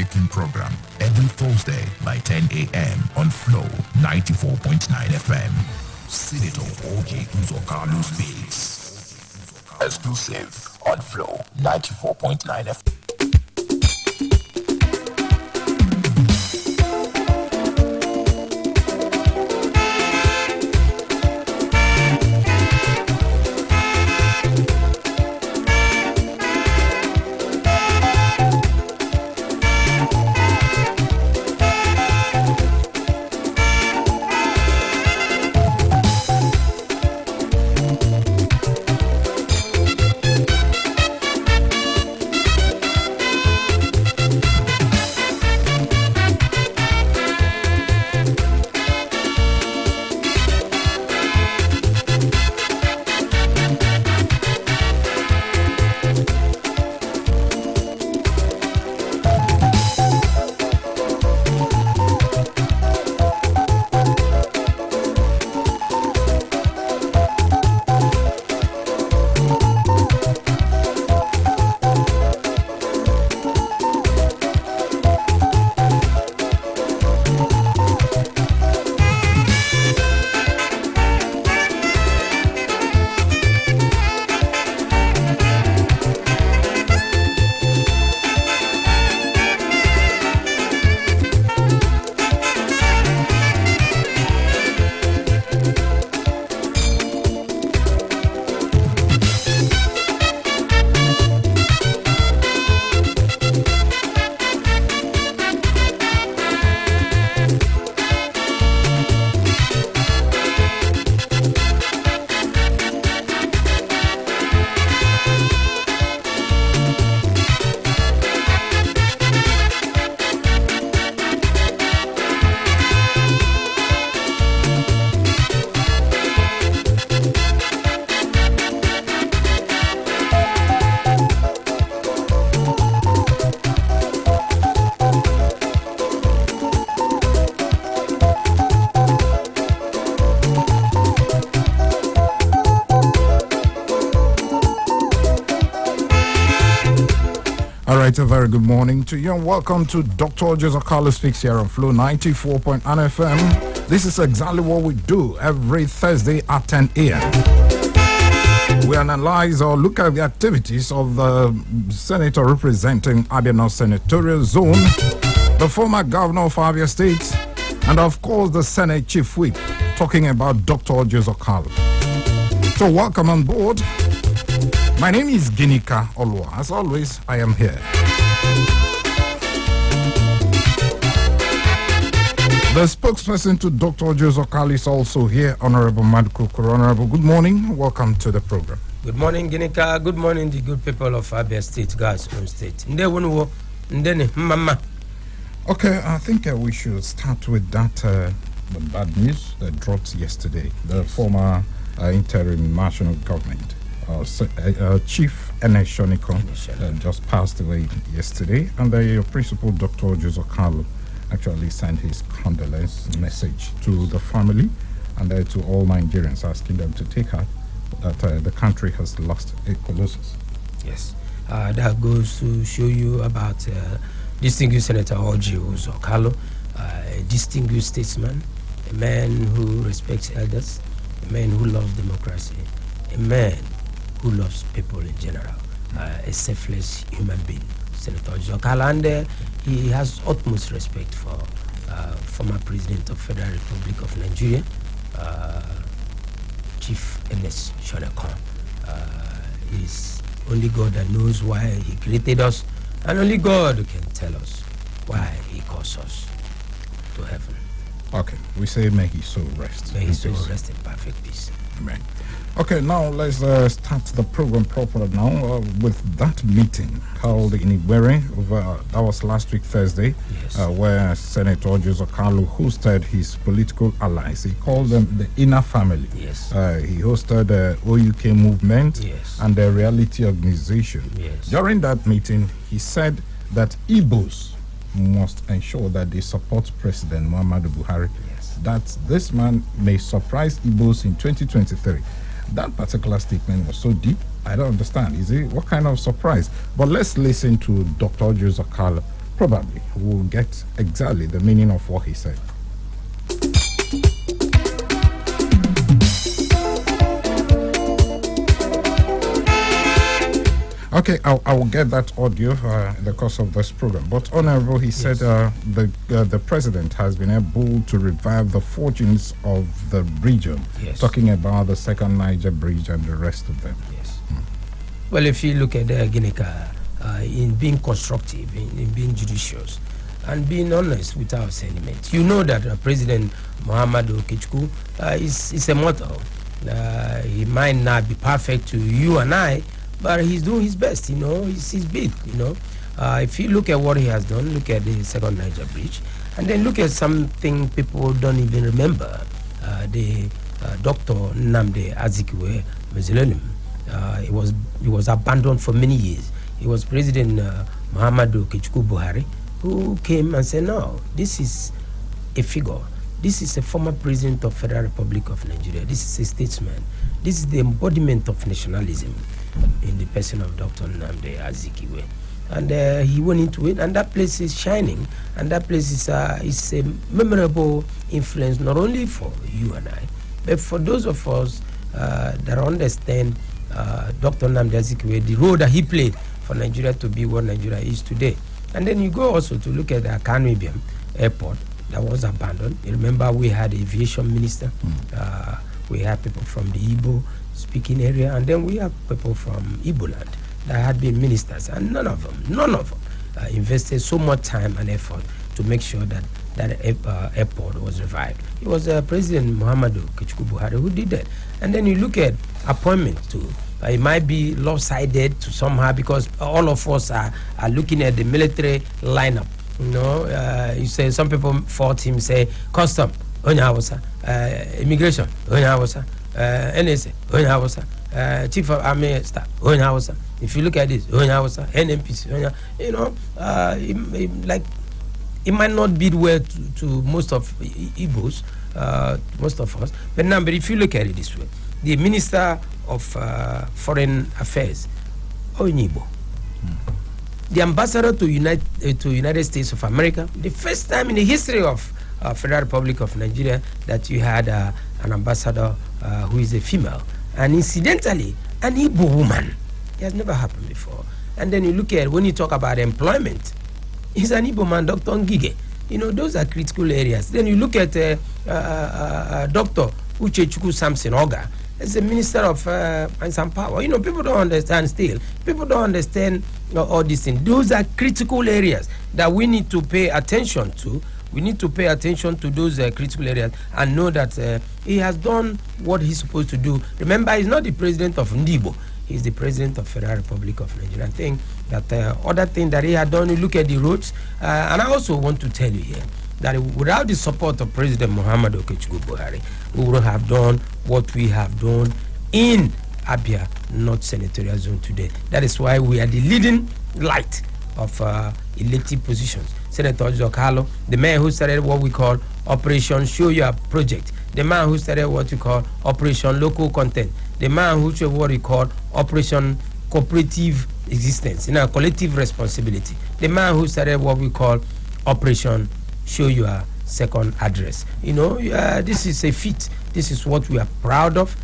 breaking program every Thursday by 10 a.m. on Flow 94.9 FM. Senator Orji Uzor Kalu speaks. Exclusive on Flow 94.9 FM. A very good morning to you and welcome to Dr. Orji Uzor Kalu Speaks here on Flow 94.9 FM. This is exactly what we do every Thursday at 10 a.m. We analyze or look at the activities of the senator representing Abia North Senatorial Zone, the former governor of Abia State, and of course the Senate Chief Whip, talking about Dr. Orji Uzor Kalu. So welcome on board. My name is Ginika Olwa. As always, I am here. The spokesperson to Dr. Orji Uzor Kalu is also here, Honorable Madukukuru. Honorable, good morning. Welcome to the program. Good morning, Ginika. Good morning, the good people of Abia State, God's own state. Okay, I think we should start with that the bad news that dropped yesterday. The former interim national government. Chief Ernest Shoniko just passed away yesterday, and the principal Dr. Orji Uzor Kalu actually sent his condolence message to the family and to all Nigerians, asking them to take heart that the country has lost a colossus. Yes, that goes to show you about distinguished Senator Orji Uzor Kalu, a distinguished statesman, a man who respects elders, a man who loves democracy, a man who loves people in general, a selfless human being, Senator Uzor Kalu, and he has utmost respect for former President of Federal Republic of Nigeria, Chief Ernest Shoniko. It's only God that knows why he created us, and only God can tell us why he calls us to heaven. Okay, we say may his soul rest. May his soul rest in perfect peace. Amen. Okay, now let's start the program properly now with that meeting held in Iwere. That was last week, Thursday, yes. Where Senator Orji Uzor Kalu hosted his political allies. He called them the inner family. Yes. He hosted the OUK movement, yes, and the reality organization. Yes. During that meeting, he said that Igbos must ensure that they support President Muhammadu Buhari. Yes. That this man may surprise Igbos in 2023. That particular statement was so deep, I don't understand. Is it what kind of surprise? But let's listen to Dr. Orji Uzor Kalu probably we'll get exactly the meaning of what he said. Okay, I will get that audio in the course of this program. But Honorable, he said the president has been able to revive the fortunes of the region, talking about the second Niger bridge and the rest of them. Yes. Well, if you look at Ginika, in being constructive, in being judicious, and being honest with our sentiments, you know that President Muhammadu Okechukwu is a mortal. He might not be perfect to you and I, but he's doing his best, he's big, If you look at what he has done, look at the second Niger bridge, and then look at something people don't even remember, the Dr. Nnamdi Azikiwe Mezilenum. He was abandoned for many years. It was President Muhammadu Okechukwu Buhari who came and said, no, this is a figure. This is a former president of Federal Republic of Nigeria. This is a statesman. This is the embodiment of nationalism in the person of Dr. Nnamdi Azikiwe. And he went into it, and that place is shining, and that place is a memorable influence not only for you and I, but for those of us that understand Dr. Nnamdi Azikiwe, the role that he played for Nigeria to be what Nigeria is today. And then you go also to look at the Kano Ibiam airport that was abandoned. You remember we had aviation minister, we had people from the Igbo speaking area, and then we have people from Igbo land that had been ministers, and none of them invested so much time and effort to make sure that airport was revived. It was President Muhammadu Okechukwu Buhari who did that. And then you look at appointments too. It might be lopsided to somehow because all of us are looking at the military lineup. You say some people fought him, say custom, immigration, NSA, chief of army staff, if you look at this, NMPC, it might not bid well to most of Igbos, most of us. But if you look at it this way, the Minister of Foreign Affairs, Onyibo, the ambassador to United States of America, the first time in the history of Federal Republic of Nigeria that you had an ambassador who is a female, and incidentally, an Igbo woman. It has never happened before. And then you look at, when you talk about employment, he's an Igbo man, Dr. Ngige. Those are critical areas. Then you look at Dr. Uchechukwu Samson Oga as a minister of Finance and Power. People don't understand still. People don't understand all these things. Those are critical areas that we need to pay attention to. We need to pay attention to those critical areas and know that he has done what he's supposed to do. Remember, he's not the president of Ndibo. He's the president of Federal Republic of Nigeria. I think that other thing that he had done, you look at the roads, and I also want to tell you here that without the support of President Muhammadu Okechukwu Buhari, we would have done what we have done in Abia North Senatorial Zone today. That is why we are the leading light of elected positions. Senator Orji Uzor Kalu, the man who started what we call Operation Show Your Project, the man who started what we call Operation Local Content, the man who showed what we call Operation Cooperative Existence, collective responsibility, the man who started what we call Operation Show Your Second Address. This is a feat. This is what we are proud of.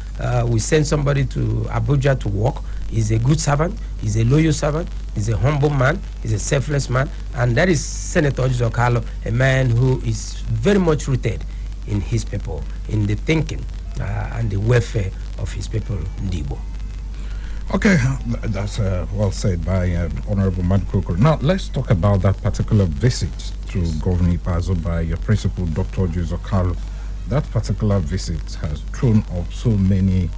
We send somebody to Abuja to work. He's a good servant. He's a loyal servant. He's a humble man. He's a selfless man. And that is Senator Orji Uzor Kalu, a man who is very much rooted in his people, in the thinking and the welfare of his people, Ndibo. Okay, that's well said by Honorable Madkoko. Now, let's talk about that particular visit to Governor Ipazo by your principal, Dr. Orji Uzor Kalu. That particular visit has thrown up so many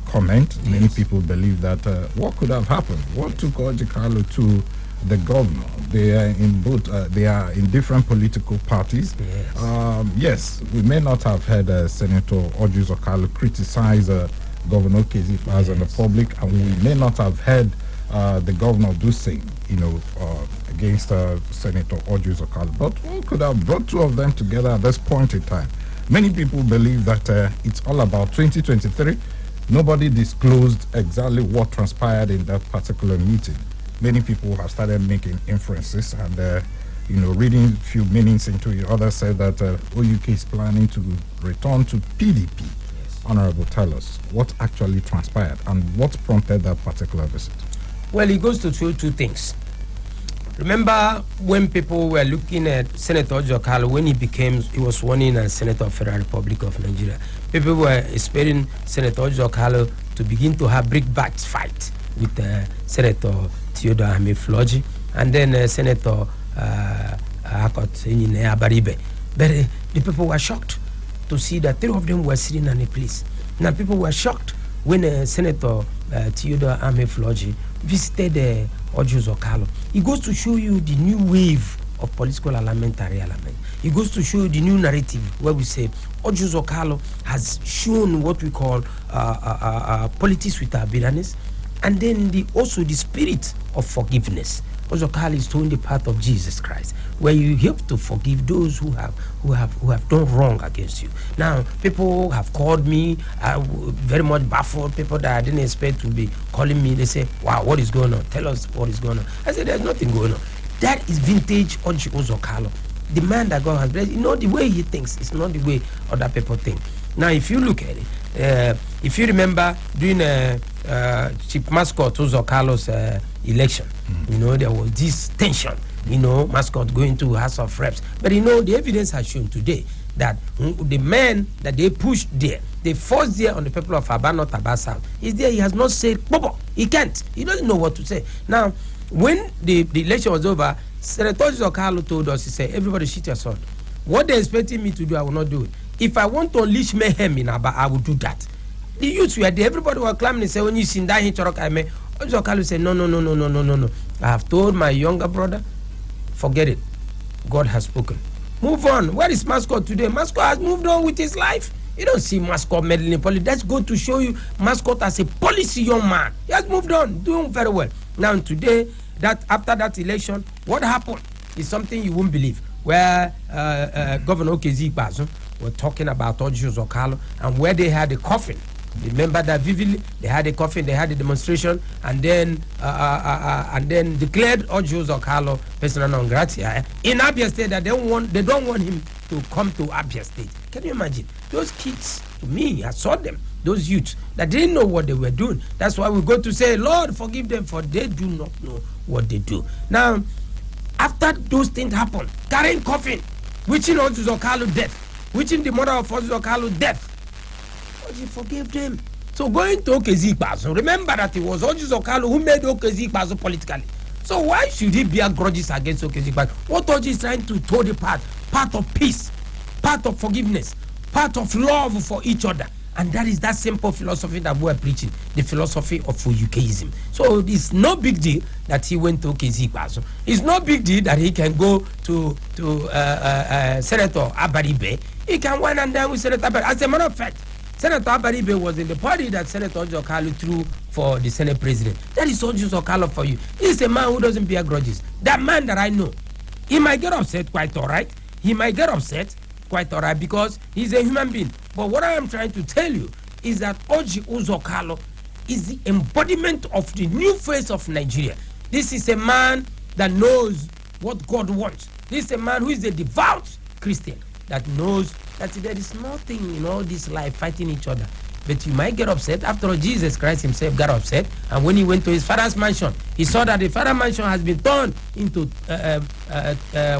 comments. Yes. Many people believe that what could have happened? What took Orji Kalu to the governor? They are in both. They are in different political parties. Yes, yes, we may not have had Senator Orji Uzor Kalu criticize Governor Kezi Paz in the public, and we may not have had the governor do same, against Senator Orji Uzor Kalu. But what could have brought two of them together at this point in time? Many people believe that it's all about 2023. Nobody disclosed exactly what transpired in that particular meeting. Many people have started making inferences, and reading a few meanings into it, others said that OUK is planning to return to PDP. Yes. Honorable, tell us what actually transpired and what prompted that particular visit. Well, it goes to show two things. Remember when people were looking at Senator Uzor Kalu when he was sworn in as Senator of the Federal Republic of Nigeria. People were expecting Senator Uzor Kalu to begin to have brickbat fight with Senator Theodore Amefloji and then Senator Abaribe. But the people were shocked to see that three of them were sitting in a place. Now people were shocked when Senator Theodore Amefloji visited Orji Uzor Kalu. It goes to show you the new wave of political alignment and realignment. It goes to show you the new narrative where we say Orji Uzor Kalu has shown what we call politics without bitterness, and then also the spirit of forgiveness. Uzor Kalu is showing the path of Jesus Christ, where you have to forgive those who have done wrong against you. Now, people have called me, very much baffled, people that I didn't expect to be calling me. They say, wow, what is going on? Tell us what is going on. I said, there's nothing going on. That is vintage Orji Uzor Kalu. The man that God has blessed, the way he thinks is not the way other people think. Now, if you look at it, if you remember during Chief Mascot Uzor Kalu's election, there was this tension, Mascot going to House of Reps. But the evidence has shown today that the man that they pushed there, they forced there on the people of Aba North, Aba South, is there. He has not said, Bobo, he can't. He doesn't know what to say. Now, when the election was over, Senator Uzor Kalu told us, he said, everybody shoot your sword. What they're expecting me to do, I will not do it. If I want to unleash mayhem in Aba, I will do that. The youths were there, everybody was claiming and say, when you see that he Uzor Kalu said, no. I have told my younger brother, forget it. God has spoken. Move on. Where is Mascot today? Mascot has moved on with his life. You don't see Mascot meddling in politics. That's good to show you Mascot as a policy young man. He has moved on, doing very well. Now today, that after that election, what happened is something you won't believe. Where Governor Okezi Ikpeazu were talking about Orji Uzor Kalu and where they had a coffin. Remember that vividly. They had a coffin, they had a demonstration, and then declared Orji Uzor Kalu persona non grata in Abia State that they don't want him to come to Abia State. Can you imagine? Those kids, to me, I saw them, those youths that didn't know what they were doing. That's why we go to say, Lord, forgive them, for they do not know what they do. Now, after those things happened, carrying coffin, wishing Orji Uzor Kalu death, wishing the mother of Orji Uzor Kalu death, Orji forgave them. So going to Okezi Ikpeazu, remember that it was Orji Uzor Kalu who made Okezi Ikpeazu politically. So why should he bear grudges against Okezi Ikpeazu? What Orji is trying to toe the path of peace, path of forgiveness, path of love for each other. And that is that simple philosophy that we are preaching, the philosophy of UKism. So it's no big deal that he went to Okezi Ikpeazu. It's no big deal that he can go to Senator Abaribe. He can wine and dine with Senator Abaribe. As a matter of fact, Senator Abaribe was in the party that Senator Uzor Kalu threw for the Senate president. That is Orji Uzor Kalu for you. He's a man who doesn't bear grudges. That man that I know, he might get upset, quite all right. He might get upset, quite all right, because he's a human being. But what I am trying to tell you is that Orji Uzor Kalu is the embodiment of the new face of Nigeria. This is a man that knows what God wants. This is a man who is a devout Christian that knows that there is nothing in all this life fighting each other. But you might get upset. After all, Jesus Christ himself got upset. And when he went to his father's mansion, he saw that the father's mansion has been turned into,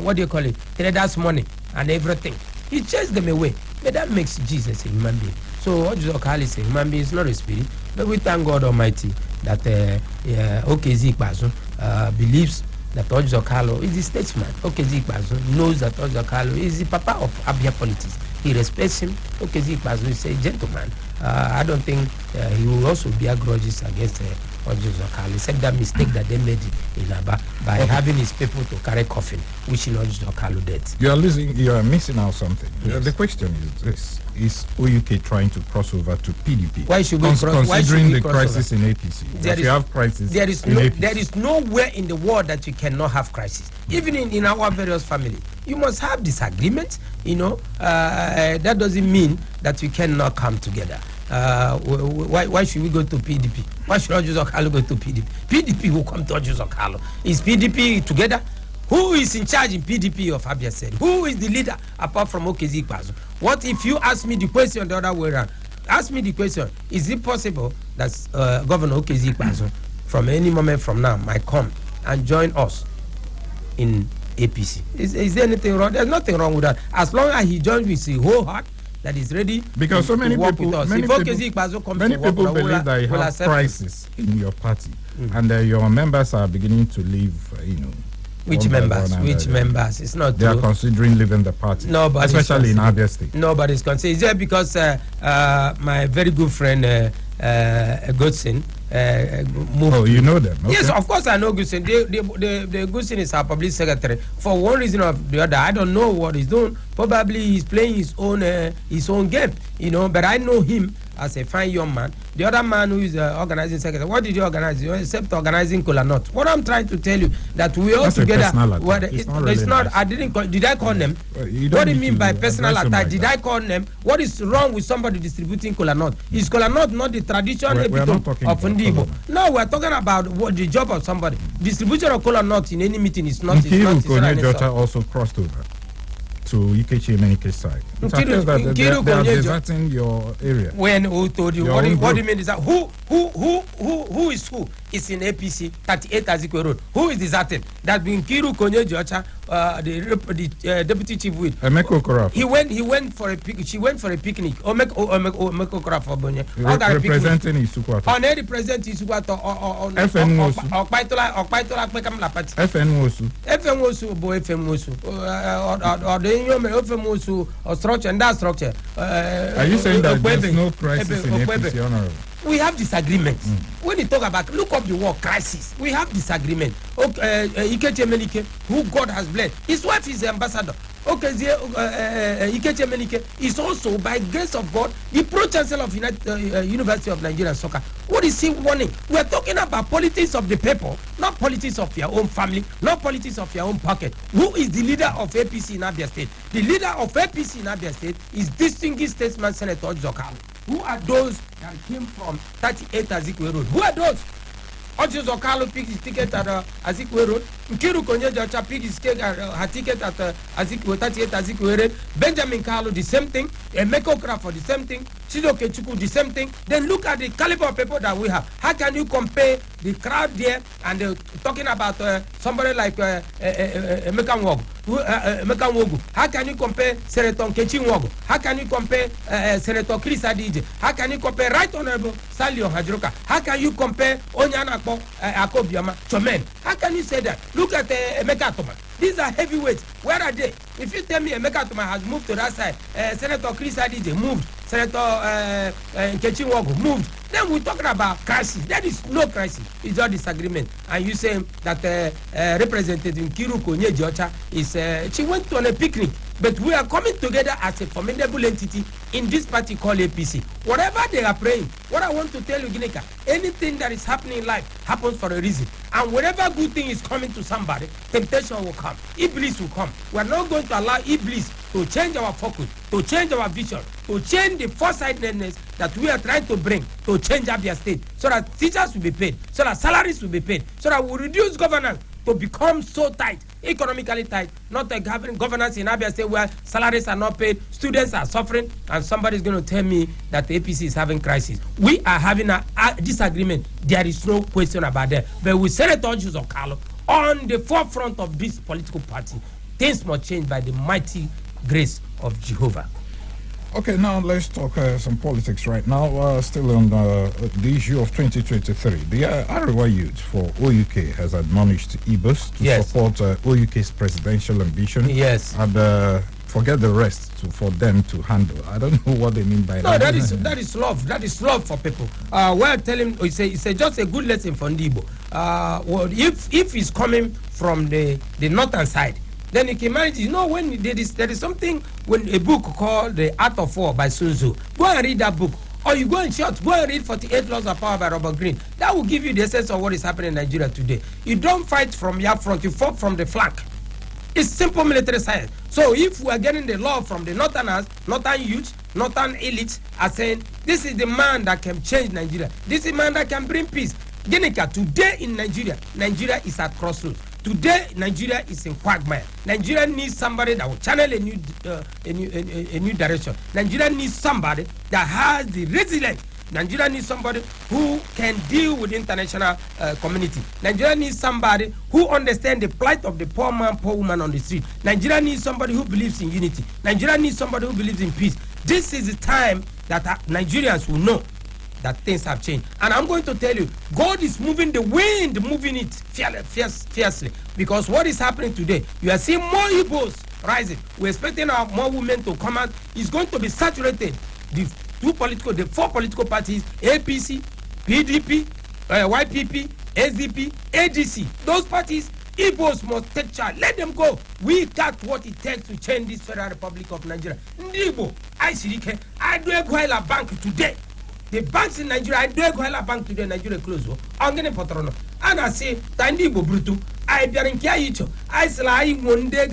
what do you call it? Traders' money and everything. He chased them away. But that makes Jesus a human being. So Orji Uzor Kalu is a human being, it's not a spirit. But we thank God Almighty that Okezi Ikpeazu believes that Orji Uzor Kalu is a statesman. Okezi Ikpeazu knows that Orji Uzor Kalu is the papa of Abia politics. He respects him. Okezi Ikpeazu is a gentleman. I don't think he will also bear grudges against Orji Uzor Kalu, except that mistake that they made in Aba by having his people to carry coffin, wishing Orji Uzor Kalu death. You are missing out something. Yes. The question is this: is OUK trying to cross over to PDP? Why should we considering the cross crisis over? in APC? You have crisis. There is nowhere in the world that you cannot have crisis. Even in our various family, you must have disagreements. That doesn't mean that we cannot come together. Why should we go to PDP? Why should Orji Uzor Kalu go to PDP? PDP will come to Orji Uzor Kalu. Is PDP together? Who is in charge in PDP of Abia State? Who is the leader apart from Okezi Ikpeazu? What if you ask me the question the other way around? Ask me the question, is it possible that Governor Okezi Ikpeazu from any moment from now might come and join us in APC? Is there anything wrong? There's nothing wrong with that. As long as he joins with his whole heart, that is ready because so many work people, with us. many If Okezi Ikpeazu comes many to work people with us, believe that you have crisis in your party, and your members are beginning to leave. Which members? Which members? It's not. They are considering leaving the party. Especially in Abia State. Nobody's considering. It's just because my very good friend Godson moved. Oh, you know them? Okay. Yes, of course I know Godson. The Godson is our public secretary. For one reason or the other, I don't know what he's doing. Probably he's playing his own game, But I know him as a fine young man. The other man who is organizing secretary, what did you organize? Except organizing Kola Nut. What I'm trying to tell you that we all together. It's not. I didn't. Did I call them? What do you mean by personal attack? Did I call them? What is wrong with somebody distributing Kola Nut? Is Kola Nut not the traditional epitome of Ndibo? No, we're talking about what the job of somebody. Distribution of Kola Nut in any meeting is not. Nkiru also crossed over to Ikechi Emenike's side. They are deserting your area. When who told you? What do you mean is that who is who? Is in APC 38 Azikwe Road. Who is deserting? That being Nkiru Konye Jocha, the deputy chief with Emeko Koraf. He went for a picnic. She went for a picnic. Emeko Koraf for Bonye. Representing Isukwato. On representing Isukwato on Okpaitola Pekam Lapati. FNWOSU, boy FNWOSU. Or the FNWOSU or structure and that structure. Are you saying that there's no crisis in APC, Honorable? We have disagreements. When you talk about, look up the word crisis. We have disagreement. Ikechi Emenike, who God has blessed, his wife is the ambassador. Ikechi Emenike is also, by grace of God, the pro-chancellor of University of Nigeria Soccer. What is he warning? We are talking about politics of the people, not politics of your own family, not politics of your own pocket. Who is the leader of APC in Abia State? The leader of APC in Abia State is distinguished statesman Senator Orji Uzor Kalu. Who are those that came from 38 Azikwe Road? Who are those? Orji Uzor Kalu picked his ticket at Azikwe Road. Nkiru Konye Jocha picked his her ticket at 38 Azikwe Road. Benjamin Kalu, the same thing. Emeko Koraf, the same thing. Chidoke Chukwu, the same thing. Then look at the caliber of people that we have. How can you compare the crowd there and talking about somebody like Emeka Nwogu? How can you compare Senator Nkechi Nwogu? How can you compare Senator Chris Adije? How can you compare Right Honorable Salio Hajiroka? How can you compare Onyana Akobiama Chomen? How can you say that? Look at Emeka Atoma. These are heavyweights. Where are they? If you tell me Emeka Atoma has moved to that side, Senator Chris Adije moved, Senator Nkechi Nwogu moved, then we're talking about crisis. There is no crisis. It's just disagreement. And you say that Representative Nkiru Konye Jocha is, she went on a picnic. But we are coming together as a formidable entity in this party called APC. Whatever they are praying, what I want to tell you, Ginika, anything that is happening in life happens for a reason. And whenever good thing is coming to somebody, temptation will come. Iblis will come. We are not going to allow Iblis to change our focus, to change our vision, to change the foresightedness that we are trying to bring to change Abia State, so that teachers will be paid, so that salaries will be paid, so that we reduce governance to become so tight, economically tight, not like having governance in Abia State where salaries are not paid, students are suffering, and somebody is going to tell me that the APC is having crisis. We are having a disagreement. There is no question about that. But with Senator Orji Uzor Kalu on the forefront of this political party, things must change by the mighty grace of Jehovah. Okay, now let's talk some politics right now. Still on the issue of 2023. The Arewa youth for OUK has admonished Ibos to support OUK's presidential ambition. Yes. And forget the rest for them to handle. I don't know what they mean by that. No, that is love. That is love for people. Well, tell him it's just a good lesson for Ndibo. Well, if he's coming from the northern side, then you can imagine, when there is something, when a book called The Art of War by Sun Tzu. Go and read that book. Or you go and go and read 48 Laws of Power by Robert Greene. That will give you the essence of what is happening in Nigeria today. You don't fight from your front, you fight from the flank. It's simple military science. So if we are getting the law from the northerners, northern youth, northern elites are saying, this is the man that can change Nigeria. This is the man that can bring peace. Ginika, today in Nigeria is at crossroads. Today, Nigeria is in quagmire. Nigeria needs somebody that will channel a new direction. Nigeria needs somebody that has the resilience. Nigeria needs somebody who can deal with the international community. Nigeria needs somebody who understands the plight of the poor man, poor woman on the street. Nigeria needs somebody who believes in unity. Nigeria needs somebody who believes in peace. This is the time that Nigerians will know that things have changed. And I'm going to tell you, God is moving the wind, moving it fiercely. Because what is happening today, you are seeing more Igbos rising. We're expecting more women to come out. It's going to be saturated. The four political parties, APC, PDP, YPP, SDP, ADC, those parties, Igbos must take charge. Let them go. We got what it takes to change this Federal Republic of Nigeria. Igbo, I do a bank today. The banks in Nigeria, I do a bank today, Nigeria close. I'm going to put on. And I say, Tandi Igbo Brutu, I be in Kiaicho, I say, one day,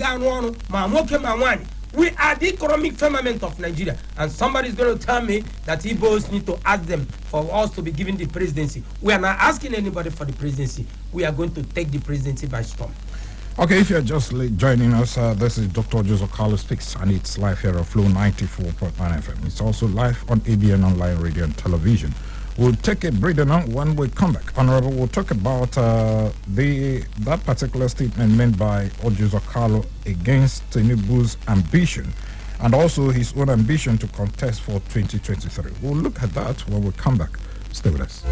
Mamma, we are the economic firmament of Nigeria. And somebody is going to tell me that Igbos need to ask them for us to be given the presidency. We are not asking anybody for the presidency. We are going to take the presidency by storm. Okay, if you're just joining us, this is Dr. Orji Uzor Kalu Speaks, and it's live here on Flow 94.9 FM. It's also live on ABN Online Radio and Television. We'll take a breather now. When we come back, Honorable, we'll talk about that particular statement made by Orji Uzor Kalu against Tinubu's ambition and also his own ambition to contest for 2023. We'll look at that when we come back. Stay with us.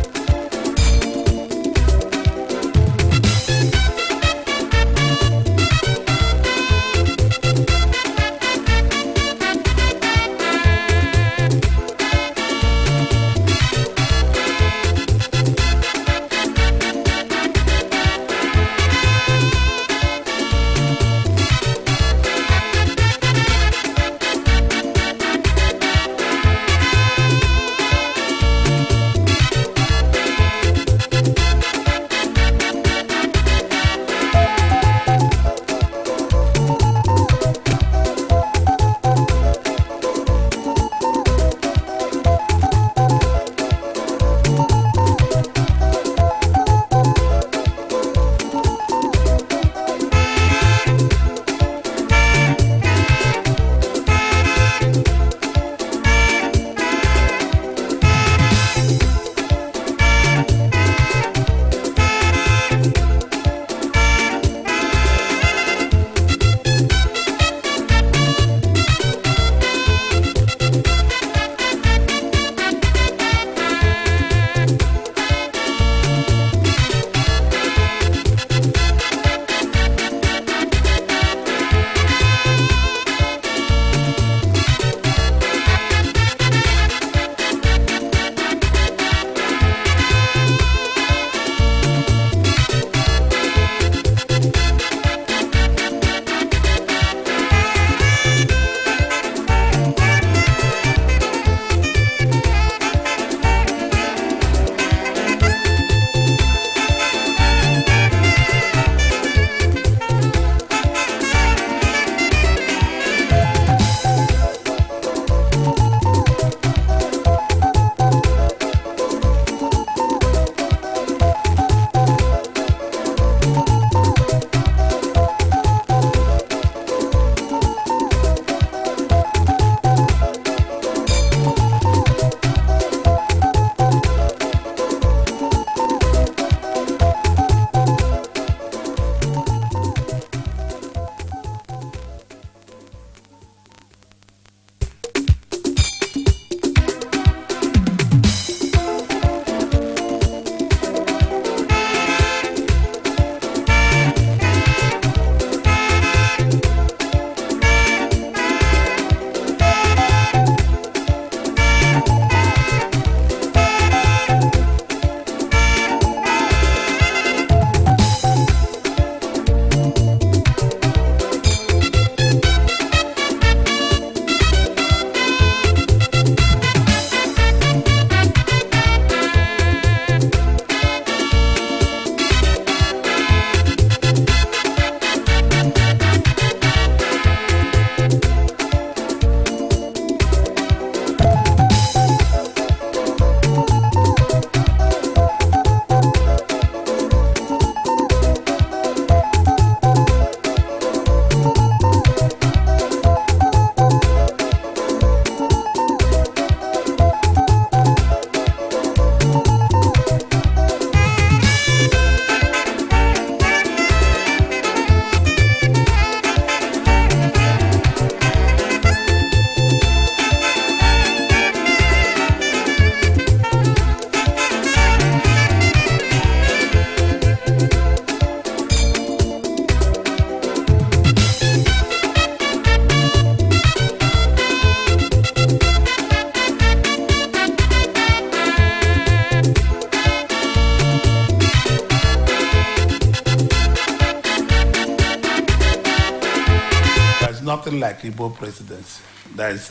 nothing like Igbo presidency. There is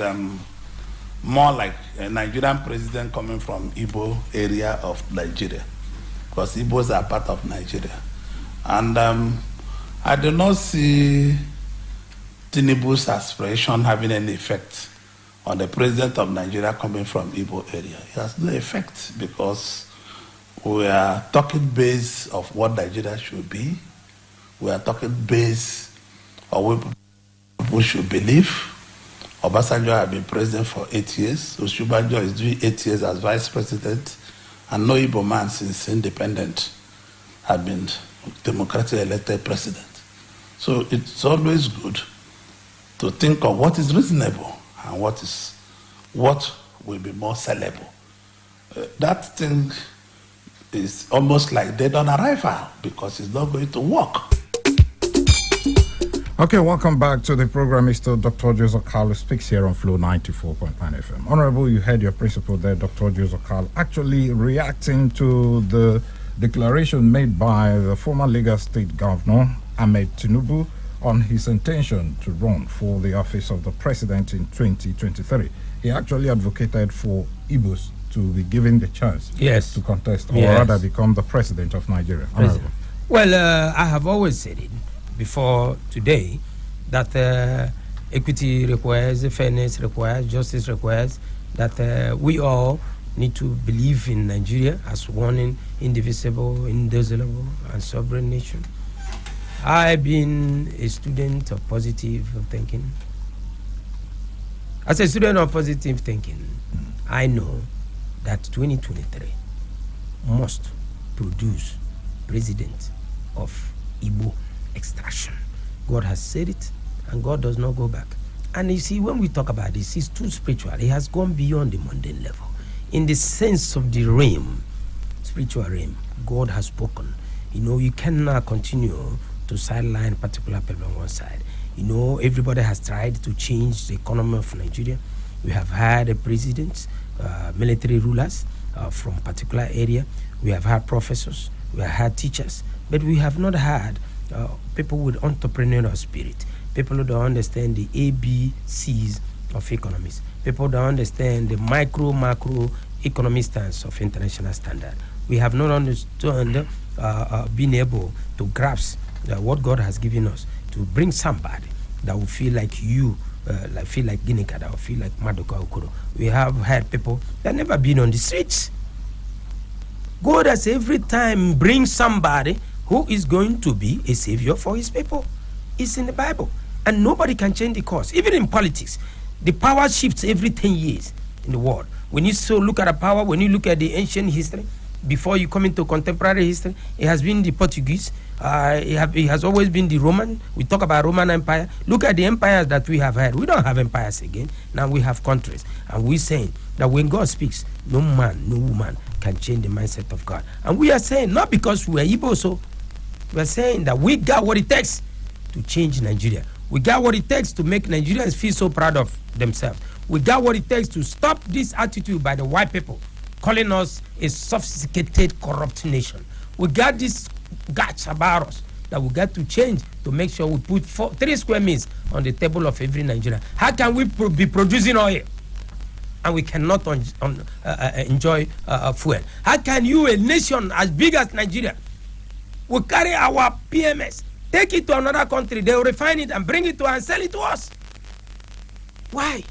more like a Nigerian president coming from Igbo area of Nigeria, because Igbos are part of Nigeria. And I do not see Tinubu's aspiration having any effect on the president of Nigeria coming from Igbo area. It has no effect, because we are talking base of what Nigeria should be. We are talking base of what people should believe. Obasanjo has been president for 8 years. Osubanjo is doing 8 years as vice president. And no Igbo man since independent has been democratically elected president. So it's always good to think of what is reasonable and what will be more sellable. That thing is almost like dead on arrival, because it's not going to work. Okay, welcome back to the program. Mr. Dr. Orji Uzor Kalu speaks here on Flow 94.9 FM. Honorable, you heard your principal there, Dr. Orji Uzor Kalu, actually reacting to the declaration made by the former Lagos State Governor, Ahmed Tinubu, on his intention to run for the office of the president in 2023. He actually advocated for Igbos to be given the chance to contest, or rather become the president of Nigeria. Honorable. Well, I have always said it before today, that equity requires, fairness requires, justice requires, that we all need to believe in Nigeria as one indivisible, indissoluble, and sovereign nation. I've been a student of positive thinking. As a student of positive thinking, I know that 2023 must produce president of Igbo extraction. God has said it, and God does not go back. And you see, when we talk about this, it's too spiritual. It has gone beyond the mundane level. In the sense of the realm, spiritual realm, God has spoken. You know, you cannot continue to sideline particular people on one side. You know, everybody has tried to change the economy of Nigeria. We have had a president, military rulers from particular area. We have had professors. We have had teachers. But we have not had people with entrepreneurial spirit, people who don't understand the ABCs of economics, people who don't understand the macro economic stance of international standard. We have not understood being able to grasp what God has given us, to bring somebody that will feel like you, feel like Ginika, that will feel like Madoka Okoro. We have had people that never been on the streets. God has every time bring somebody who is going to be a savior for his people. It's in the Bible. And nobody can change the course. Even in politics, the power shifts every 10 years in the world. When you look at the power, when you look at the ancient history, before you come into contemporary history, it has been the Portuguese, it has always been the Roman. We talk about Roman Empire. Look at the empires that we have had. We don't have empires again. Now we have countries. And we're saying that when God speaks, no man, no woman can change the mindset of God. And we are saying, not because we are Igbo, so we are saying that we got what it takes to change Nigeria. We got what it takes to make Nigerians feel so proud of themselves. We got what it takes to stop this attitude by the white people, calling us a sophisticated, corrupt nation. We got this guts about us that we got to change to make sure we put 3 square meals on the table of every Nigerian. How can we be producing oil and we cannot enjoy fuel? How can you, a nation as big as Nigeria, we carry our PMS, take it to another country, they will refine it and bring it to us and sell it to us? Why?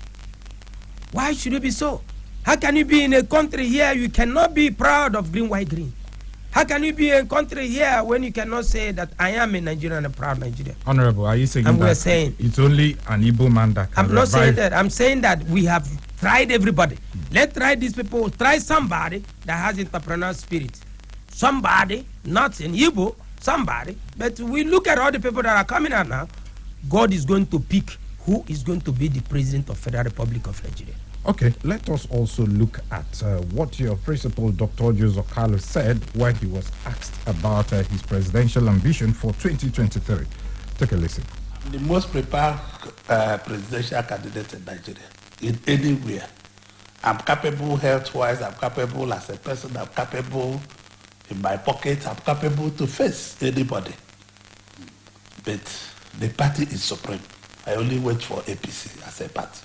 Why should it be so? How can you be in a country here you cannot be proud of green, white, green? How can you be in a country here when you cannot say that I am a Nigerian and a proud Nigerian? Honorable, are you saying and that we're saying it's only an Igbo man that can I'm not saying that. I'm saying that we have tried everybody. Let's try these people. Try somebody that has entrepreneurial spirit. Somebody, not in Igbo, somebody. But we look at all the people that are coming out now. God is going to pick who is going to be the president of Federal Republic of Nigeria. Okay, let us also look at what your principal, Dr. Orji Uzor Kalu, said when he was asked about his presidential ambition for 2023. Take a listen. I'm the most prepared presidential candidate in Nigeria, in anywhere. I'm capable health-wise, I'm capable as a person, I'm capable in my pocket, I'm capable to face anybody. But the party is supreme. I only wait for APC as a party.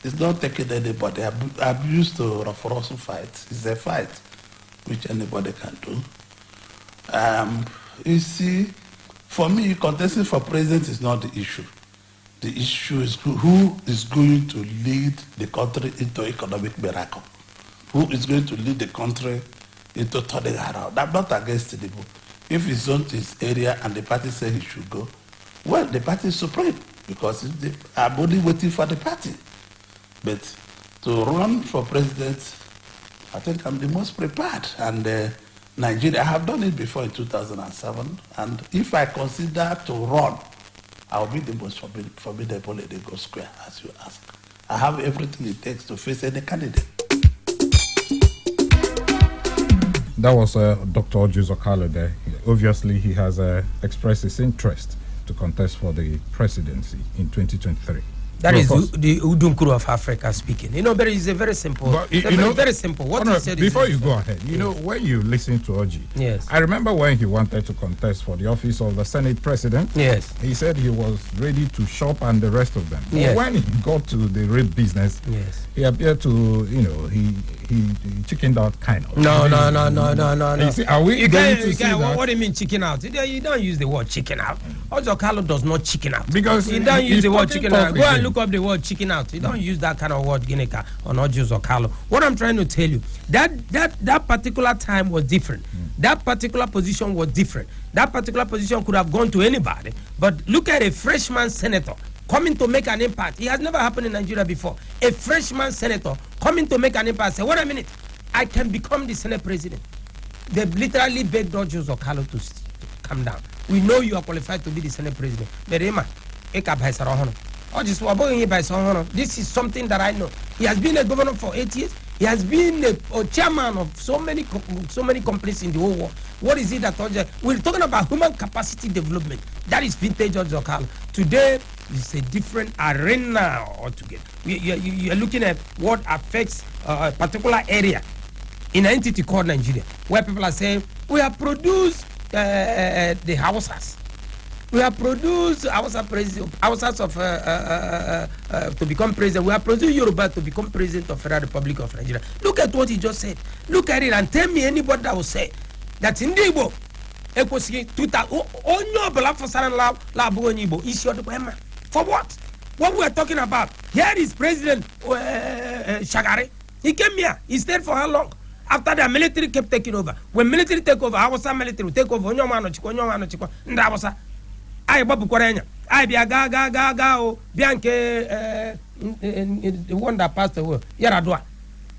It's not taking anybody. I'm used to Roforosu fight. It's a fight which anybody can do. You see, for me, contesting for president is not the issue. The issue is who is going to lead the country into economic miracle. Who is going to lead the country into turning around. I'm not against Tinubu. If it's on his area and the party says he should go, well, the party is supreme because I'm only waiting for the party. But to run for president, I think I'm the most prepared. And Nigeria, I have done it before in 2007. And if I consider to run, I'll be the most formidable in the Go Square, as you ask. I have everything it takes to face any candidate. That was Dr. Orji Uzor Kalu there. Obviously, he has expressed his interest to contest for the presidency in 2023. That is the Udunkuru of Africa speaking. You know, but it's a very simple. But, very simple. What he said before is you go ahead, you know, when you listen to Orji, yes, I remember when he wanted to contest for the office of the Senate President. Yes, he said he was ready to shop and the rest of them. Yes. But when he got to the real business, yes, he appeared to, you know, he chickened out kind of. No. You see, are we going to see that? What do you mean chicken out? You don't use the word chicken out. Orji Kalu does not chicken out. Because you don't use the word chicken out. Go and look up the word chicken out. You don't use that kind of word, Gineka, on Orji Uzor Kalu. What I'm trying to tell you, that particular time was different. That particular position was different. That particular position could have gone to anybody. But look at a freshman senator coming to make an impact. It has never happened in Nigeria before. A freshman senator coming to make an impact. Say, wait a minute, I can become the Senate president. They've literally begged Orji Uzor Kalu to come down. We know you are qualified to be the Senate president. This is something that I know. He has been a governor for 8 years. He has been a chairman of so many companies in the whole world. What is it that we're talking about? Human capacity development. That is vintage Orji Uzor Kalu. Today is a different arena altogether. You are looking at what affects a particular area in an entity called Nigeria, where people are saying we have produced the Hausas. We have produced Hausas to become president. We have produced Yoruba to become president of Federal Republic of Nigeria. Look at what he just said. Look at it and tell me anybody that will say that in Igbo, for what? What we are talking about? Here is President Shagari. He came here. He stayed for how long? After the military kept taking over. When military take over, Hausa military will take over. Ndawasa. I babu kwarenya. I be ga o bianke the one that passed away. Yaradua.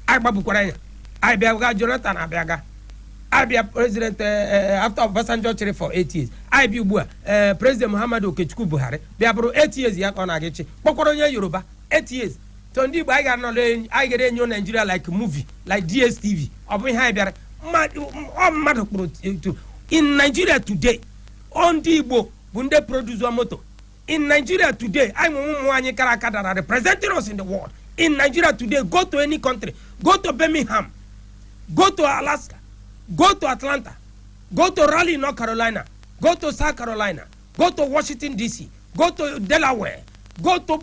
I babu kwarenya. I be ga Jonathan Abiaga. I be a president after Obasanjo chiri for 8 years. I be President Muhammadu Okechukwu Buhari. Be abro 8 years ya kona agechi. Pokoronya Yoruba 8 years. So ndi I get a new Nigeria like movie, like DSTV. In Nigeria today, on Igbo, Bunde produce one moto. In Nigeria today, I'm representing us in the world. In Nigeria today, go to any country, go to Birmingham, go to Alaska, go to Atlanta, go to Raleigh, North Carolina, go to South Carolina, go to Washington, D.C., go to Delaware, go to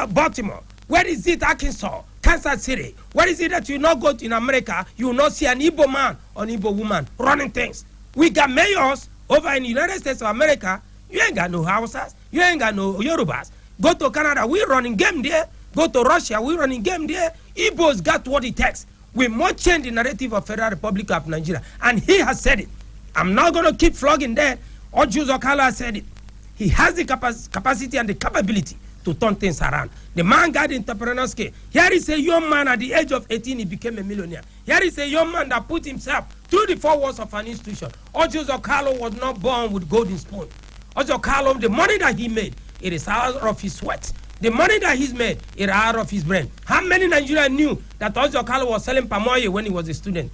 Baltimore. Where is it, Arkansas, Kansas City? Where is it that you not go to in America, you will not see an Igbo man or an Igbo woman running things? We got mayors over in the United States of America. You ain't got no Hausas. You ain't got no Yorubas. Go to Canada, we running game there. Go to Russia, we running game there. Igbos got what it takes. We must change the narrative of Federal Republic of Nigeria. And he has said it. I'm not going to keep flogging that. Orji Uzor Kalu has said it. He has the capacity and the capability to turn things around. The man got entrepreneurial skill. Here is a young man at the age of 18, he became a millionaire. Here is a young man that put himself through the four walls of an institution. Orji Uzor Kalu was not born with golden spoon. Orji Uzor Kalu, the money that he made, it is out of his sweat. The money that he's made, it is out of his brain. How many Nigerians knew that Orji Uzor Kalu was selling palm oil when he was a student?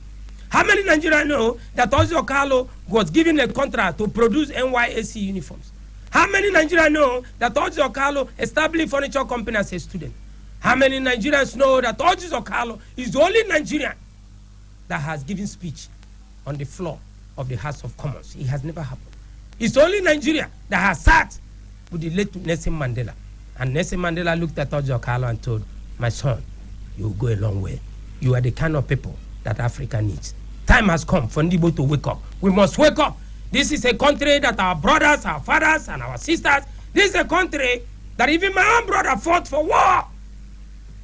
How many Nigerians know that Orji Uzor Kalu was given a contract to produce NYSC uniforms? How many Nigerians know that Orji Uzor Kalu established furniture company as a student? How many Nigerians know that Orji Uzor Kalu is the only Nigerian that has given speech on the floor of the House of Commons? It has never happened. It's the only Nigeria that has sat with the late Nelson Mandela. And Nelson Mandela looked at Orji Uzor Kalu and told, my son, you will go a long way. You are the kind of people that Africa needs. Time has come for Igbo to wake up. We must wake up. This is a country that our brothers, our fathers, and our sisters, this is a country that even my own brother fought for war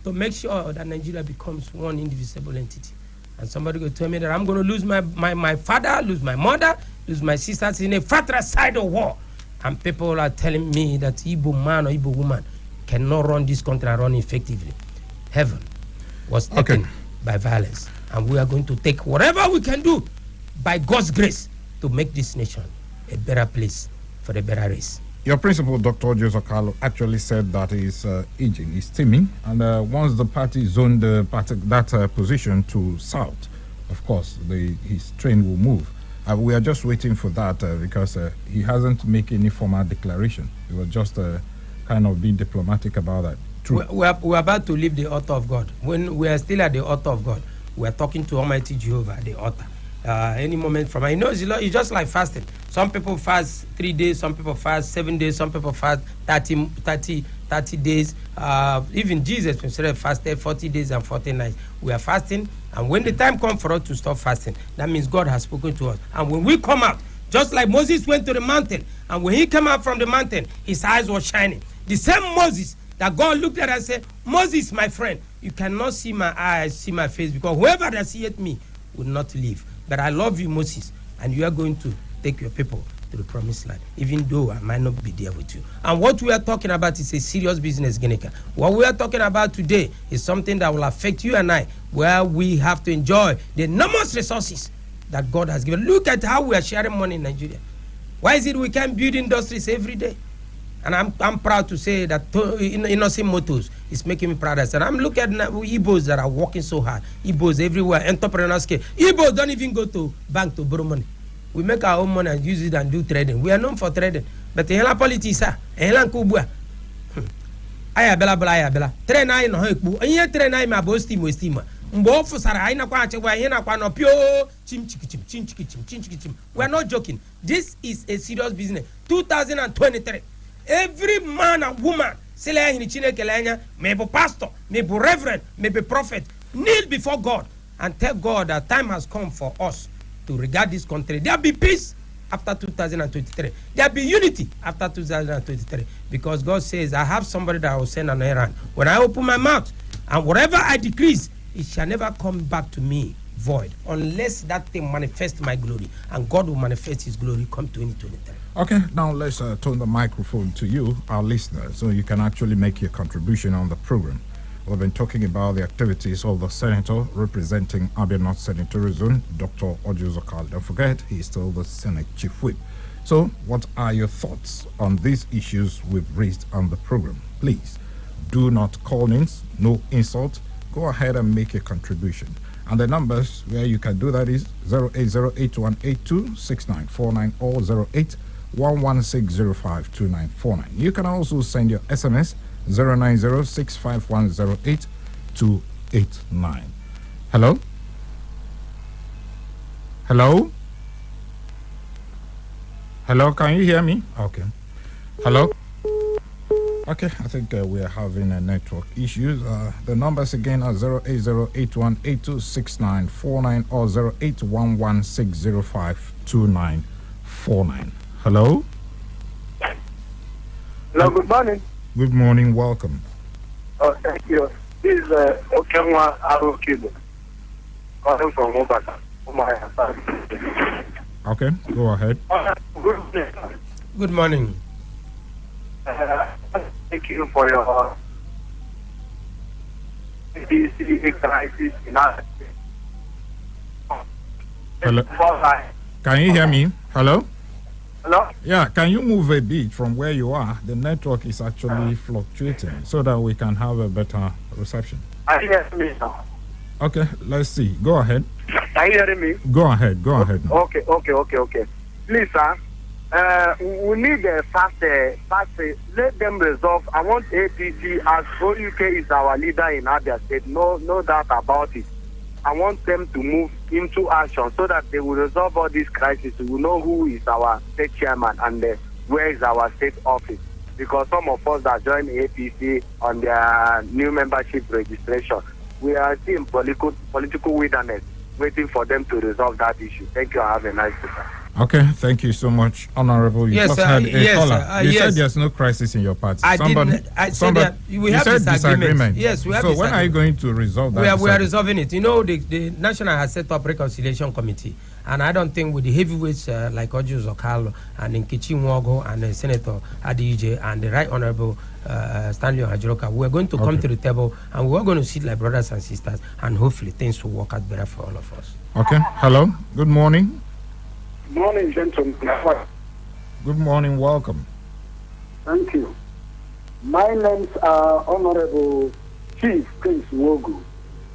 to make sure that Nigeria becomes one indivisible entity. And somebody will tell me that I'm going to lose my father, lose my mother, lose my sisters in a fratricidal war. And people are telling me that Igbo man or Igbo woman cannot run this country and run effectively. Heaven was taken by violence. And we are going to take whatever we can do by God's grace to make this nation a better place for the better race. Your principal, Dr. Orji Uzor Kalu, actually said that his engine is steaming, and once the party zoned that position to south, of course, his train will move. We are just waiting for that because he hasn't made any formal declaration. He was just kind of being diplomatic about that. True. We're about to leave the altar of God. When we are still at the altar of God, we are talking to Almighty Jehovah at the altar. Any moment from I know it's just like fasting. Some people fast 3 days, some people fast 7 days, some people fast 30 days. Even Jesus himself fasted 40 days and 40 nights. We are fasting, and when the time comes for us to stop fasting, that means God has spoken to us. And when we come out, just like Moses went to the mountain, and when he came out from the mountain, his eyes were shining. The same Moses that God looked at and said, Moses, my friend, you cannot see my eyes, see my face, because whoever that seeth me will not live. But I love you, Moses, and you are going to take your people to the promised land, even though I might not be there with you. And what we are talking about is a serious business, Ginika. What we are talking about today is something that will affect you and I, where we have to enjoy the enormous resources that God has given. Look at how we are sharing money in Nigeria. Why is it we can't build industries every day? And I'm proud to say that Innocent Motors is making me proud. And I'm looking at Igbos that are working so hard. Igbos everywhere, entrepreneur scale. Igbos don't even go to bank to borrow money. We make our own money and use it and do trading. We are known for trading. But the hela politics, hela kubwa. Aya bela. Train I no hekbu. Anya train I ma bo steam. Mbo fusara I na kwa achegwa ihe na kwa no pio chim. We are not joking. This is a serious business. 2023. Every man and woman, maybe pastor, maybe reverend, maybe prophet, kneel before God and tell God that time has come for us to regard this country. There'll be peace after 2023. There'll be unity after 2023. Because God says, I have somebody that I will send on errand. When I open my mouth, and whatever I decrease, it shall never come back to me void, unless that thing manifests my glory. And God will manifest his glory come 2023. Okay, now let's turn the microphone to you, our listeners, so you can actually make your contribution on the program. We've been talking about the activities of the senator representing Abia North Senatorial Zone, Dr. Orji Uzor Kalu. Don't forget, he's still the Senate Chief Whip. So, what are your thoughts on these issues we've raised on the program? Please, do not call names, no insult. Go ahead and make your contribution. And the numbers where you can do that is 08081826949 or 08116052949. You can also send your SMS 09065108289. Hello? Hello? Hello, can you hear me? Okay. Hello? Okay, I think we are having a network issues. The numbers again are 08081826949 or 08116052949. Hello? Hello, good morning. Good morning, welcome. Oh, thank you. This is Okenwa Arokibo, calling from Obata. Okay, go ahead. Good morning. Good morning. Thank you for your crisis in our. Hello? Can you hear me? Hello? Hello? Yeah, can you move a bit from where you are? The network is actually fluctuating so that we can have a better reception. Are you hearing me now? Okay, let's see. Go ahead. Are you hearing me? Go ahead. Now. Okay. Please, sir. We need a fast. Let them resolve. I want APC as OUK is our leader in Abia State. No doubt about it. I want them to move into action so that they will resolve all these crises. We will know who is our state chairman and where is our state office. because some of us that joined APC on their new membership registration, we are still in political wilderness, waiting for them to resolve that issue. Thank you. Have a nice day, sir. Okay, thank you so much, Honorable. You just had a caller. You said there's no crisis in your party. I said that we have disagreement. Yes, we have disagreement. So when are you going to resolve that? We are resolving it. You know, the National has set up reconciliation committee, and I don't think with the heavyweights like Orji Uzor Kalu and Nkechi Nwogo and Senator Adije and the Right Honorable Stanley Ohajiroka, we're going to come to the table and we're going to sit like brothers and sisters, and hopefully things will work out better for all of us. Okay. Hello. Good morning. Good morning, gentlemen. Good morning. Welcome. Thank you. My names are Honorable Chief Prince Wogu,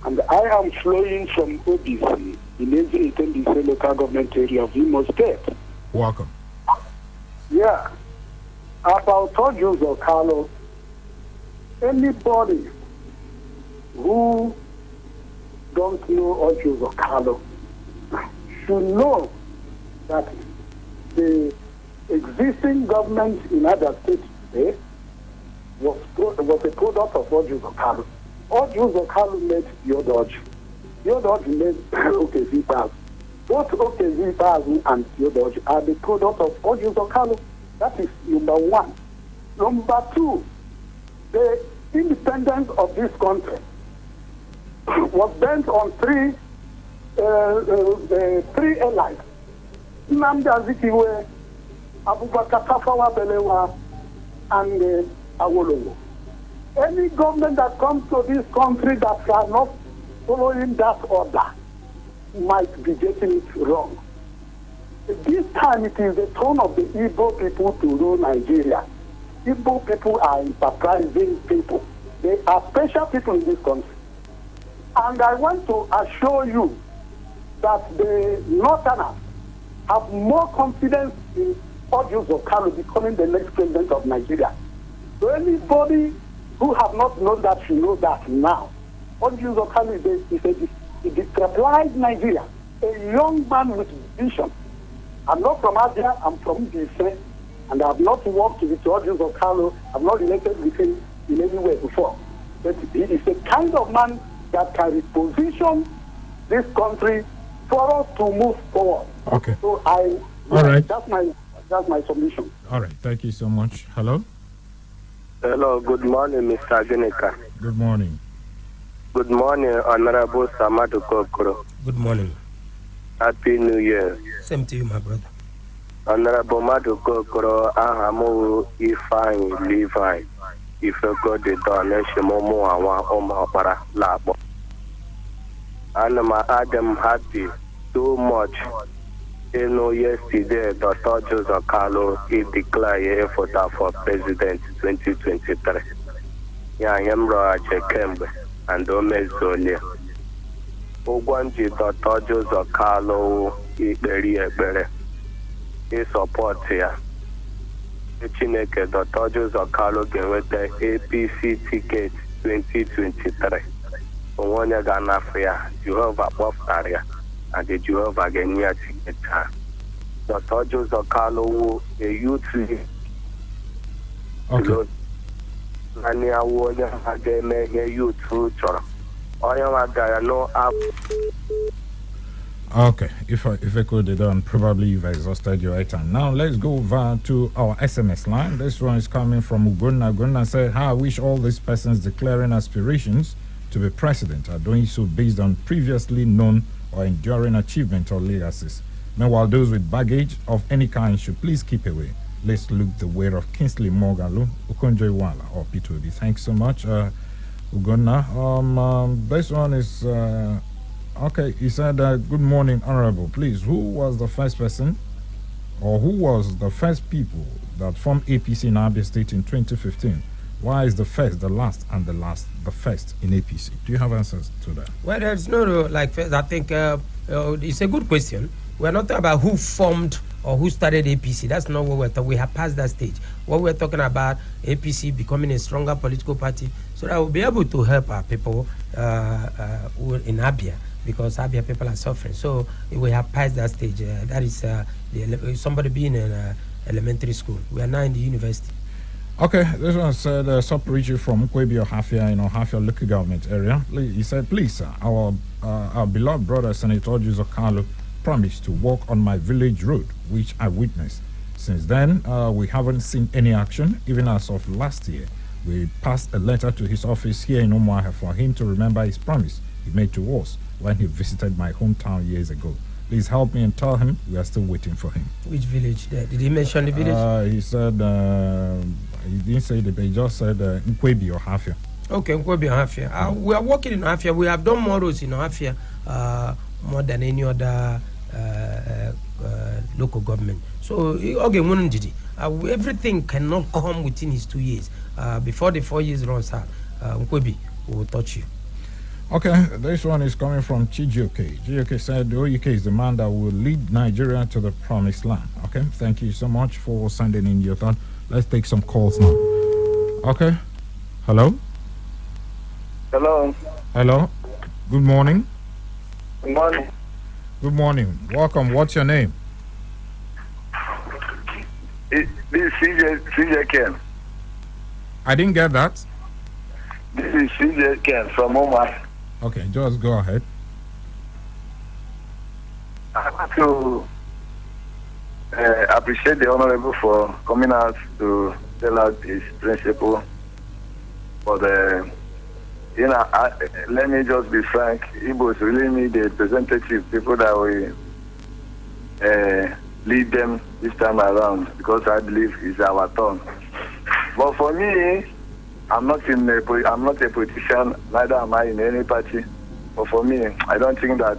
and I am flowing from OBC in Ezine local government area of Imo State. Welcome. Yeah. About Orji Uzor Kalu, anybody who don't know Orji Uzor Kalu should know that the existing government in other states today was a product of Orji Uzor Kalu. Orji Uzor Kalu made Yodoji. Yodoji made OKZ. Both OKZ and Yodoji are the product of Orji Uzor Kalu. That is number one. Number two, the independence of this country was based on three allies. Nnamdi Azikiwe, Abubakar Tafawa Balewa, and Awolowo. Any government that comes to this country that are not following that order might be getting it wrong. This time it is the turn of the Igbo people to rule Nigeria. Igbo people are enterprising people. They are special people in this country. And I want to assure you that the Northerners have more confidence in Orji Uzor Kalu becoming the next president of Nigeria. So anybody who have not known that should know that now. Orji Uzor Kalu is a decentralized Nigeria, a young man with vision. I'm not from Asia, I'm from Bise, and I have not worked with Orji Uzor Kalu. I'm not related with him in any way before. But he is a kind of man that can reposition this country for us to move forward. Okay. So all right. That's my submission. All right. Thank you so much. Hello. Hello. Good morning, Mr. Genika. Good morning. Good morning, Honorable Samadu Kokoro. Good morning. Happy New Year. Same to you, my brother. Honorable Madu Kokoro, Ahamu Ifeanyi Levi. Ifeko de donation Momo Awa Omapara Labo. I'm happy so much. You know, yesterday, Dr. Orji Uzor Kalu, he declared for President 2023. Yeah, I am Roger Kembe and Omezolia. Ogwanji Dr. Orji Uzor Kalu, he support here. Chineke Dr. Orji Uzor Kalu with the APC ticket 2023. One year Ganafria, Jehovah Boftaria, and the Jehovah Genia ticket. Dr. Orji Uzor Kalu, a youth. Okay. Nania Warrior Agame, a youth future. Okay, if I could have done, probably you've exhausted your item. Now let's go over to our SMS line. This one is coming from Ugonna. Ugonna said, I wish all these persons declaring aspirations to be president are doing so based on previously known or enduring achievement or legacies. Meanwhile, those with baggage of any kind should please keep away. Let's look the way of Kingsley Mogalu, Okonjo Iweala, or P2B. Thanks so much, Ugonna. This one is okay. He said, "Good morning, Honorable. Please, who was the first person, or who was the first people that formed APC in Abia State in 2015? Why is the first, the last, and the first in APC? Do you have answers to that?" Well, there's no like first. I think it's a good question. We're not talking about who formed or who started APC. That's not what we're talking. We have passed that stage. What we're talking about, APC becoming a stronger political party, so that we'll be able to help our people in Abia, because Abia people are suffering. So we have passed that stage. That is somebody being in elementary school. We are now in the university. Okay, this one said, Sup Richie from Nkwebi Ohafia, Ohafia local government area. He said, please, sir, our beloved brother, Senator Orji Uzor Kalu, promised to walk on my village road, which I witnessed. Since then, we haven't seen any action. Even as of last year, we passed a letter to his office here in Umuahia for him to remember his promise he made to us when he visited my hometown years ago. Please help me and tell him we are still waiting for him. Which village there? Did he mention the village? He said, he didn't say the he just said Nkwebi or Ohafia. Okay, Nkwebi or Ohafia. We are working in Ohafia. We have done more roads in Ohafia more than any other local government. So, okay, everything cannot come within his 2 years. Before the 4 years runs out, Nkwebi will touch you. Okay, this one is coming from Chijioke. Chijioke said the OUK is the man that will lead Nigeria to the promised land. Okay, thank you so much for sending in your thought. Let's take some calls now. Okay, hello? Hello. Hello, good morning. Good morning. Good morning, welcome. What's your name? This is CJ Ken. I didn't get that. This is CJ Ken from Omar. Okay, just go ahead. I want to appreciate the Honorable for coming out to tell us his principle. But, let me just be frank. Igbos really need a representative, people that will lead them this time around, because I believe it's our turn. But for me, I'm not a politician, neither am I in any party. But for me, I don't think that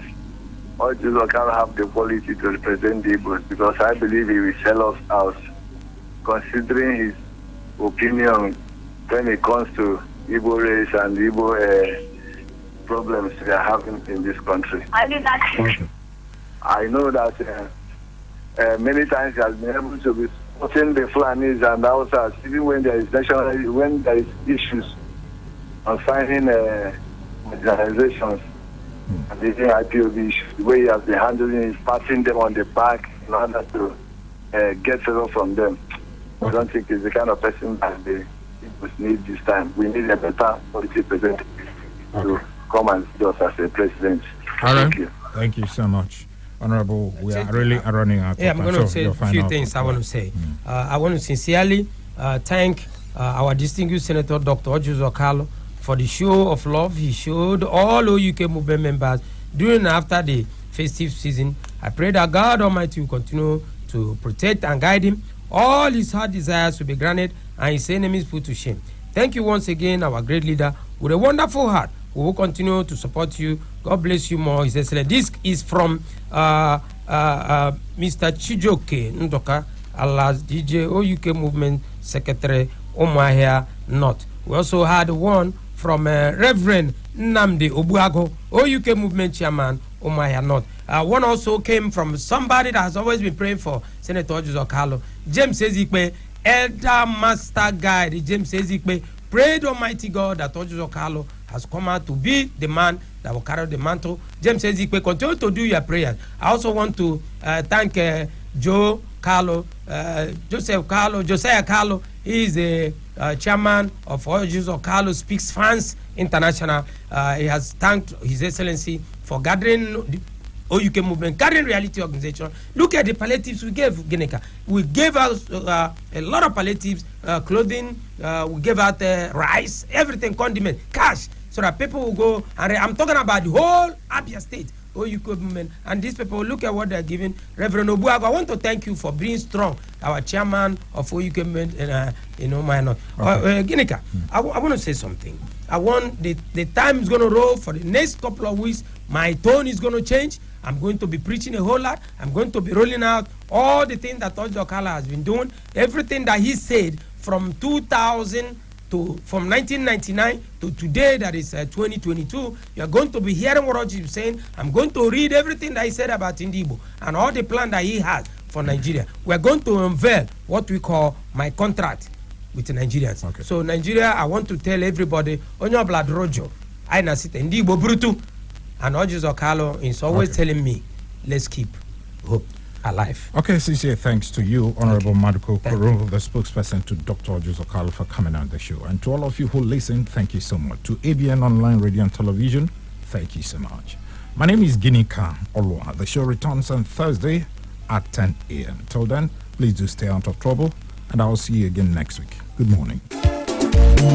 Orji Uzor Kalu have the quality to represent the Igbos, because I believe he will sell us out, considering his opinion when it comes to Igbo race and Igbo problems we are having in this country. I know that many times he has been able to be supporting the Fulanis and the Hausas, even when there is issues on signing marginalizations and the IPOB issues. The way he has been handling is patting them on the back in order to get settled from them. I don't think he's the kind of person that the people need this time. We need a better policy representative to come and see us as a president. Thank you. Thank you so much. Honorable, we are really running out of time. Yeah, I'm going to say a few things I want to say. I want to sincerely thank our distinguished Senator Dr. Orji Uzor Kalu for the show of love he showed all OUK movement members during and after the festive season. I pray that God Almighty will continue to protect and guide him. All his heart desires will be granted and his enemies put to shame. Thank you once again, our great leader, with a wonderful heart. We will continue to support you. God bless you more, His Excellency. This is from Mr. Chijoke Ndoka, Allah's DJ OUK Movement Secretary, Umuahia North. We also had one from Reverend Nnamdi Obuago, OUK Movement Chairman, Umuahia North. One also came from somebody that has always been praying for Senator Orji Uzor Kalu, James Ezikpe, Elder Master Guide. James Ezikpe prayed Almighty God that Orji Uzor Kalu has come out to be the man that will carry the mantle. James Ezikpe, continue to do your prayers. I also want to thank Josiah Kalu. He is the chairman of Orji Uzor Kalu Speaks France International. He has thanked His Excellency for gathering the OUK movement, gathering reality organization. Look at the palliatives we gave Gineka. We gave out a lot of palliatives, clothing, we gave out rice, everything, condiment, cash, so that people will go. And I'm talking about the whole Abia State, OUK movement, and these people, look at what they're giving. Reverend Obuago, I want to thank you for being strong, our chairman of OUK movement, Gineka, I want to say something. I want the time is going to roll for the next couple of weeks. My tone is going to change. I'm going to be preaching a whole lot. I'm going to be rolling out all the things that Orji Uzor Kalu has been doing. Everything that he said from 1999 to today, that is 2022. You're going to be hearing what Orji is saying. I'm going to read everything that he said about Indibo and all the plan that he has for Nigeria. We're going to unveil what we call my contract with the Nigerians. Okay. So Nigeria, I want to tell everybody, Onyo Blood Rojo, I na sit Indibo Brutu. And Orji Uzor Kalu is always telling me, let's keep hope. alive. Okay, sincere thanks to you, Honorable Maduko Koro, the spokesperson to Dr. Orji Uzor Kalu, for coming on the show. And to all of you who listen, thank you so much. To ABN Online Radio and Television, thank you so much. My name is Ginika Olwa. The show returns on Thursday at 10 a.m. Till then, please do stay out of trouble, and I'll see you again next week. Good morning.